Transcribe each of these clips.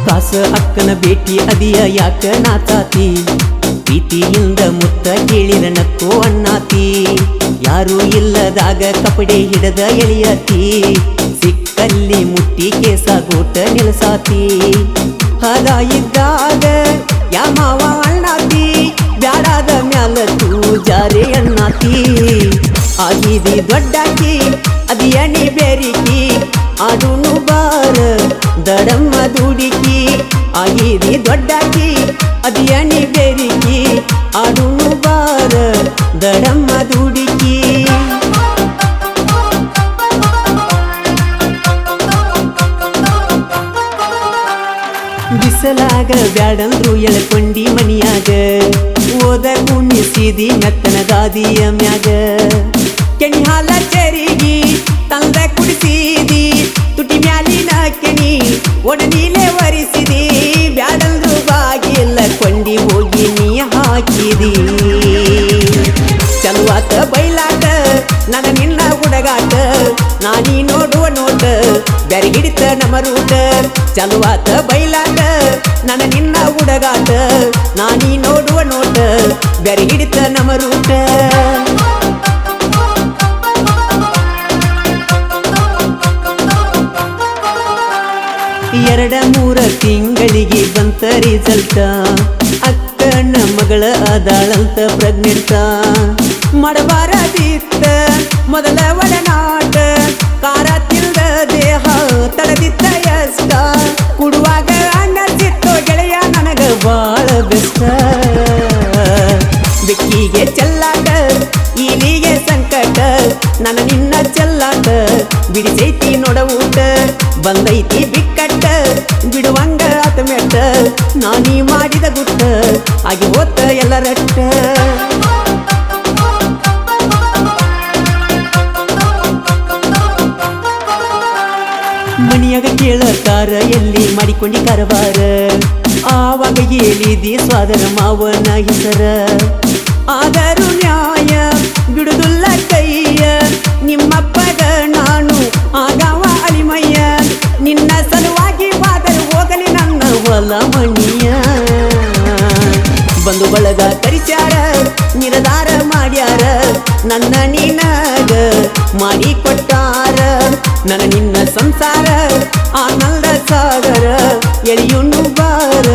ಕಾಸ ಅಕ್ಕನ ಭೇಟಿ ಅದಿಯ ಯಾಕ ನಾಚಾತಿ ಪ್ರೀತಿಯಿಂದ ಮುತ್ತ ಕೇಳಿರ ನಕ್ಕೋ ಅಣ್ಣಾತಿ ಯಾರು ಇಲ್ಲದಾಗ ಕಪಡೆ ಹಿಡದ ಎಳಿಯತಿ ಸಿಕ್ಕಲ್ಲಿ ಮುಟ್ಟಿ ಕೇಸ ಗೋಟ ನಿಲ್ಸಾತಿ ಹದ ಇದ್ದಾಗ ಯಾಮಾವ ಅಣ್ಣಾತಿ ಬ್ಯಾಡಾದ ಮ್ಯಾಲ ತೂ ಜಾರೆ ಅಣ್ಣಾತಿ ಆಗಿದಿ ದೊಡ್ಡಾಕಿ ಅದಿಯಣಿ ಬೇರಿಕಿ ಆಡುನು ಬಾರ ದಡಮ್ಮ ದುಡಿಕಿ ಆಗಿದಿ ದೊಡ್ಡಾಕಿ ಅದಿಯಣಿ ಬೇರಿಕಿ ಆಡುನು ಬಾರ ದಡಮ್ಮ ದುಡಿಕಿ ಬಿಸಲಾಗ ಬ್ಯಾಡಂದ್ರು ಎಳ್ಕೊಂಡಿ ಮನಿಯಾಗ ಓದ ಕುಣಿಸಿದಿ ಮೆತ್ತನ ಗಾದಿಯ ಮ್ಯಾಗ ಕೆಣಿ ಹಾಲ ಚೆರಿಗಿ ತಂದ ಕುಡಿಸಿದಿ ತುಟಿ ಮ್ಯಾಲಿನ ಕೆಣಿ ಒಡನೀಲೆ ಒರಿಸಿದಿ ಬ್ಯಾಡಂದ್ರು ಬಾಗಿಲ್ಲ ಕೊಂಡಿ ಹೋಗಿ ನೀ ಹಾಕಿದಿ ಚಲುವಾತ ಬೈಲಾಟ ನನ್ನ ನಿನ್ನ ಹುಡುಗಾಟ ನಾನೀ ನೋಡುವ ನೋಟ ಬೆರಗಿಡಿತ ನಮ್ಮ ರೂಟ ಚಲುವಾತ ಬೈಲಾಟ ನನ್ನ ನಿನ್ನ ಹುಡುಗಾಟ ನಾನೀ ನೋಡುವ ನೋಟ ಬೆರಗಿಡಿತ ನಮ್ಮ ರೂಟ ಎರಡ ಮೂರ ತಿಂಗಳಿಗೆ ಬಂತ ರಿಸಲ್ಟ ಅಕ್ಕನ ಮಗಳ ಅದಾಳಂತ ಪ್ರೆಗ್ನೆಂಟ ಮಾಡಬಾರದಿತ್ತ ಮೊದಲ ಒಡನಾಟ ಕಾರ ತಿಲ್ದ ದೇಹ ತಡದಿತ್ತ ಎಷ್ಟ ಕುಡುವಾಗ ಅನ್ನಿಸಿತ್ತು ಗೆಳೆಯ ನನಗ ಬಾಳ ಬೆಷ್ಟ ಬೆಕ್ಕಿಗೆ ಚೆಲ್ಲಾಟ ಇಲಿಗೆ ಸಂಕಟ ನನ್ನ ನಿನ್ನ ಚೆಲ್ಲಾಟ ಬಿಡಿಸೈತಿ ನೋಡ ಊಟ ಬಂದೈತಿ ಬಿಕ್ಕಟ್ಟ ಬಿಡುವಂಗ ಆತ ಮೆಟ್ಟ ನಾನೀ ಮಾಡಿದ ಗುಟ್ಟ ಆಗಿ ಹೋತ ಎಲ್ಲ ರಟ್ಟ ಮನಿಯಾಗ ಕೇಳತಾರ ಎಲ್ಲಿ ಮಾಡಿಕೊಂಡಿ ಕಾರವಾರ ಆವಾಗ ಹೇಳಿದಿ ಸ್ವಾದರ ಮಾವನ ಹೆಸರ ಆದರೂ ನ್ಯಾಯ ಬಿಡುದುಲ್ಲ ಕೈಯ ನಿಮ್ಮಪ್ಪಗ ನಾನು ಆಗವ ಅಳಿಮಯ್ಯ ನಿನ್ನ ಸಲುವಾಗಿ ಬಾದರು ಹೋಗಲಿ ನನ್ನ ಹೊಲ ಮಣಿಯ ಬಂದು ಬಳಗ ಕರಿಸ್ಯಾರ ನಿರ್ಧಾರ ಮಾಡ್ಯಾರ ನನ್ನ ನಿನಗ ಮಾಡಿ ಕೊಟ್ಟಾರ ನನ್ನ ನಿನ್ನ ಸಂಸಾರ ಆನಂದ ಸಾಗರ ಎಳಿಯುನು ಬಾರ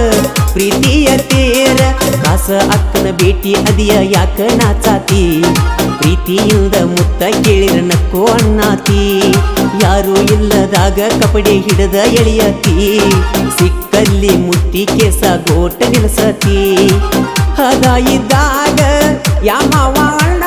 ಪ್ರೀತಿಯ ತೇರ ಕಾಸ ಅಕ್ಕನ ಭೇಟಿ ಅದಿಯ ಯಾಕ ನಾಚಾತಿ ಪ್ರೀತಿಯಿಂದ ಮುತ್ತ ಕೇಳಿರ ನಕ್ಕೋ ಅಣ್ಣಾತಿ ಯಾರು ಇಲ್ಲದಾಗ ಕಪಡೆ ಹಿಡದ ಎಳಿಯತಿ ಸಿಕ್ಕಲ್ಲಿ ಮುಟ್ಟಿ ಕೇಸ ಗೋಟ ನಿಲ್ಸತಿ ಹದ ಇದ್ದಾಗ ಯಾಮಾವ ಅಣ್ಣ